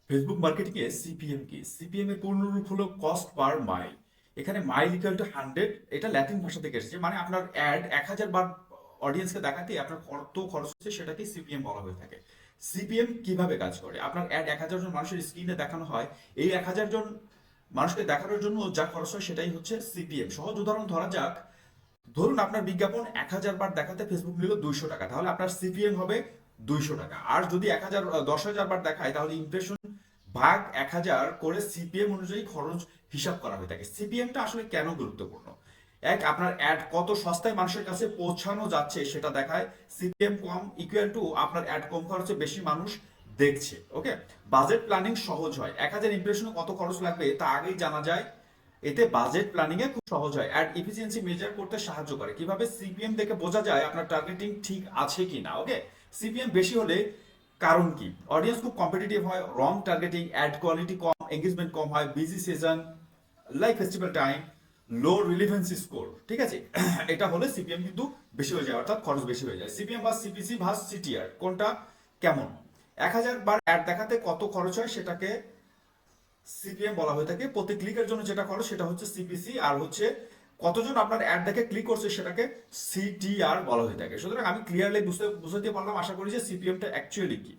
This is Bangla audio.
ফেসবুক মার্কেটিং এ সিপিএম কি? সিপিএম এর পূর্ণ রূপ হলো কস্ট পার মাইল। এখানে মাইল ইকুয়াল টু 100, এটা ল্যাটিন ভাষা থেকে এসেছে, মানে আপনার অ্যাড 1000 বার অডিয়েন্সকে দেখাতে আপনার কত খরচ হচ্ছে সেটাকে সিপিএম বলা হয়ে থাকে। সিপিএম কিভাবে কাজ করে? আপনার অ্যাড 1000 জন মানুষের স্ক্রিনে দেখানো হয়, এই 1000 জন মানুষকে দেখানোর জন্য যা খরচ হয় সেটাই হচ্ছে সিপিএম। সহজ উদাহরণ ধরা যাক, ধরুন আপনার বিজ্ঞাপন 1000 বার দেখাতে ফেসবুক নিল 200 টাকা, তাহলে আপনার সিপিএম হবে 200 টাকা। আর যদি 10,000 বার দেখায় তাহলে ইমপ্রেশন ভাগ 1000 করে সিপিএম অনুযায়ী খরচ হিসাব করা হয়ে থাকে। সিপিএমটা আসলে কেন গুরুত্বপূর্ণ? এক, আপনার অ্যাড কত সস্তায় মানুষের কাছে পৌঁছানো যাচ্ছে সেটা দেখায়। সিপিএম কম ইকুয়াল টু আপনার অ্যাড কম খরচে বেশি মানুষ দেখছে। ওকে। বাজেট প্ল্যানিং সহজ হয়, 1000 ইমপ্রেশনে কত খরচ লাগবে তা আগেই জানা যায়। এতে বাজেট প্ল্যানিং এ খুব সহজ হয়। অ্যাড এফিসিয়েন্সি মেজার করতে সাহায্য করে। কিভাবে? সিপিএম দেখে বোঝা যায় আপনার টার্গেটিং ঠিক আছে কিনা। ওকে। সিপিএম বেশি হলে কারণ কি? অডিয়েন্স খুব কম্পিটিটিভ হয়, রং টার্গেটিং, অ্যাড কোয়ালিটি কম, এঙ্গেজমেন্ট কম হয়, busy season like festival time, low relevancy score. ঠিক আছে। এটা হলে সিপিএম কিন্তু বেশি হয়ে যায়, অর্থাৎ খরচ বেশি হয়ে যায়। সিপিএম বা সিপিসি ভাস সিটিআর কোনটা কেমন? 1000 বার অ্যাড দেখাতে কত খরচ হয় সেটাকে সিপিএম বলা হয়ে থাকে। প্রতি ক্লিকের জন্য যেটা খরচ সেটা হচ্ছে সিপিসি, আর হচ্ছে কতজন আপনার অ্যাড দেখে ক্লিক করছে সেটাকে সিটিআর বলা হয়ে থাকে। সুতরাং আমি ক্লিয়ারলি বুঝতে বুঝাতে পারলাম, আশা করি যে সিপিএমটা অ্যাকচুয়ালি কি।